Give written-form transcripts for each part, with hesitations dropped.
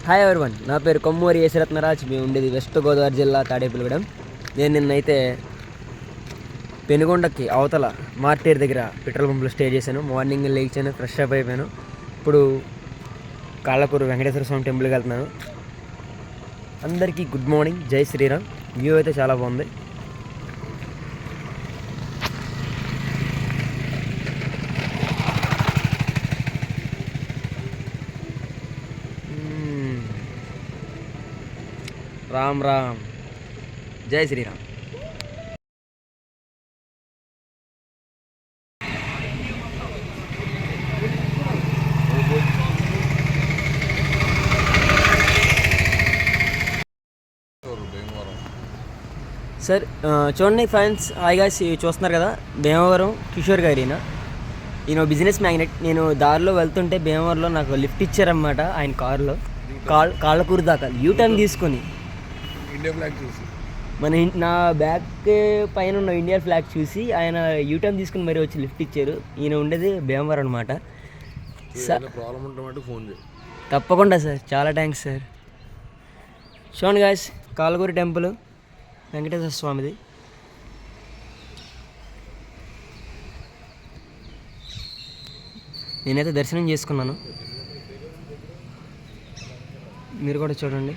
Hi everyone, నా పేరు కొమ్మూరి యశరత్నరాజ్. మేము ఉండేది వెస్ట్ గోదావరి జిల్లా తాడేపల్లిగూడెం. నేను నిన్నైతే పెనుగొండకి అవతల మార్టేర్ దగ్గర పెట్రోల్ పంపులో స్టే చేశాను. మార్నింగ్ లేచాను, ఫ్రెష్ అప్ అయిపోయాను. ఇప్పుడు కాళ్ళకూరు వెంకటేశ్వర స్వామి టెంపుల్కి వెళ్తున్నాను. అందరికీ గుడ్ మార్నింగ్, జై శ్రీరామ్. వ్యూ అయితే చాలా బాగుంది. రామ్ రామ్, జై శ్రీరామ్. సార్ చూడండి ఫ్రెండ్స్, హాయిగా చూస్తున్నారు కదా, భీమవరం కిషోర్ గారు. ఈయన బిజినెస్ మ్యాగ్నెట్. నేను దారిలో వెళ్తుంటే భీమవరంలో నాకు లిఫ్ట్ ఇచ్చారన్నమాట. ఆయన కారులో కాళ్ళకూరు దాకా యూటర్న్ తీసుకొని ఇండియా ఫ్లాగ్ చూసి నా బ్యాక్ పైన ఉన్న ఇండియా ఫ్లాగ్ చూసి ఆయన యూటర్న్ తీసుకుని మరీ వచ్చి లిఫ్ట్ ఇచ్చారు. ఈయన ఉండేది భీమవరం అనమాట. ప్రాబ్లం ఉంటే ఫోన్ చేయి. తప్పకుండా సార్, చాలా థ్యాంక్స్ సార్. చూడండి గాయ్స్, కాళ్ళకూరు టెంపుల్ వెంకటేశ్వర స్వామిది. నేనైతే దర్శనం చేసుకున్నాను, మీరు కూడా చూడండి.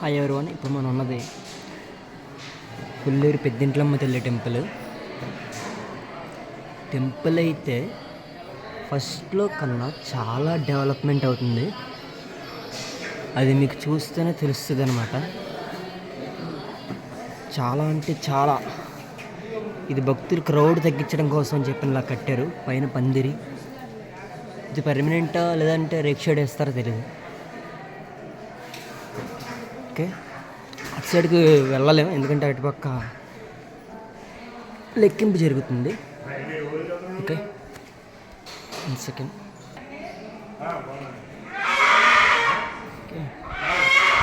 హాయ్ ఎవరివన్, ఇప్పుడు మనం ఉన్నది కొల్లేరు పెద్దింట్లమ్మ తల్లి టెంపుల్ అయితే ఫస్ట్లో కన్నా చాలా డెవలప్మెంట్ అవుతుంది. అది మీకు చూస్తేనే తెలుస్తుంది అనమాట. చాలా అంటే చాలా. ఇది భక్తులు క్రౌడ్ తగ్గించడం కోసం అని చెప్పి ఇలా కట్టారు. పైన పందిరి. ఇది పర్మనెంటా లేదంటే రేక్ షేడ్ వేస్తారో తెలియదు. ఓకే, అటు సైడ్కి వెళ్ళలేము ఎందుకంటే అటుపక్క లెక్కింపు జరుగుతుంది. Okay, 1 second.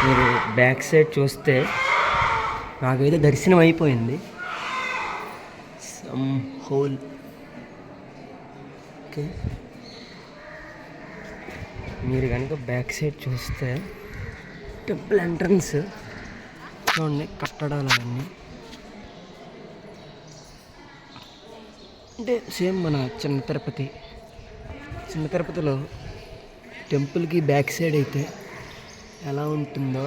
మీరు బ్యాక్ సైడ్ చూస్తే నాకైతే దర్శనం అయిపోయింది. Some whole. ఓకే, మీరు కనుక బ్యాక్ సైడ్ చూస్తే టెంపుల్ ఎంట్రన్స్ చూడండి, కట్టడాలు అవన్నీ అంటే సేమ్ మన చిన్న తిరుపతిలో టెంపుల్కి బ్యాక్ సైడ్ అయితే ఎలా ఉంటుందో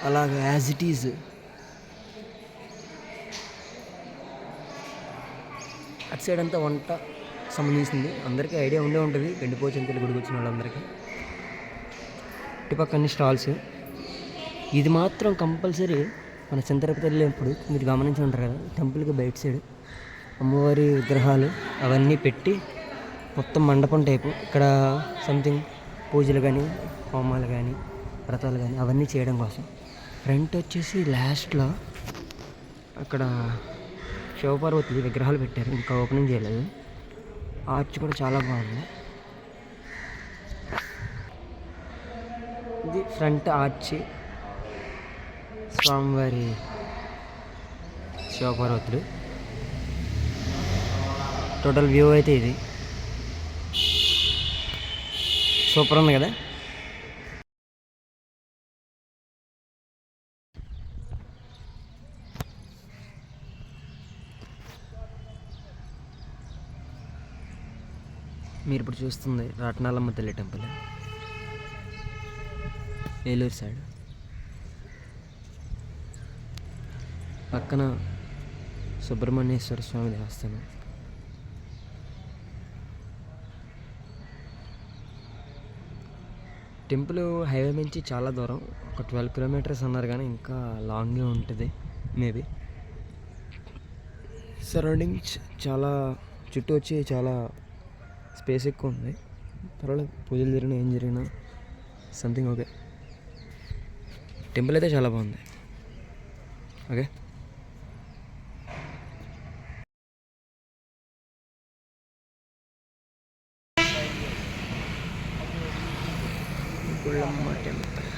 అలాగ యాజ్ ఇట్ ఈజ్. అటు సైడ్ అంతా వంట సంబంధించింది. అందరికీ ఐడియా ఉండే ఉంటుంది, గండిపోచంతలు గుడికి వచ్చిన వాళ్ళందరికీ. ఇటుపక్క అన్ని స్టాల్స్. ఇది మాత్రం కంపల్సరీ మన చిన్న తిరుపతి వెళ్ళినప్పుడు మీరు గమనించి ఉంటారు కదా, టెంపుల్కి బయట సైడ్ అమ్మవారి విగ్రహాలు అవన్నీ పెట్టి మొత్తం మండపం టైపు. ఇక్కడ సంథింగ్ పూజలు కానీ హోమాలు కానీ వ్రతాలు కానీ అవన్నీ చేయడం కోసం. ఫ్రంట్ వచ్చేసి లాస్ట్లో అక్కడ శివపార్వతి విగ్రహాలు పెట్టారు, ఇంకా ఓపెనింగ్ చేయలేదు. ఆర్చ్ కూడా చాలా బాగుంది. ఇది ఫ్రంట్ ఆర్చి, స్వామివారి శివపార్వతులు. టోటల్ వ్యూ అయితే ఇది సూపర్ ఉంది కదా. మీరు ఇప్పుడు చూస్తుంది రాట్నాలమ్మ తల్లి టెంపుల్, ఏలూరు సైడ్. పక్కన సుబ్రహ్మణ్యేశ్వర స్వామి దేవస్థానం. టెంపుల్ హైవే నుంచి చాలా దూరం, ఒక 12 కిలోమీటర్స్ అన్నారు కానీ ఇంకా లాంగే ఉంటుంది మేబీ. సరౌండింగ్స్ చాలా చుట్టూ వచ్చి చాలా స్పేస్ ఎక్కువ ఉంది. పర్వాలేదు, పూజలు జరిగినా ఏం జరిగినా సంథింగ్ ఓకే. టెంపుల్ అయితే చాలా బాగుంది. ఓకే. గుళ్ళమ్మ టెంపుల్.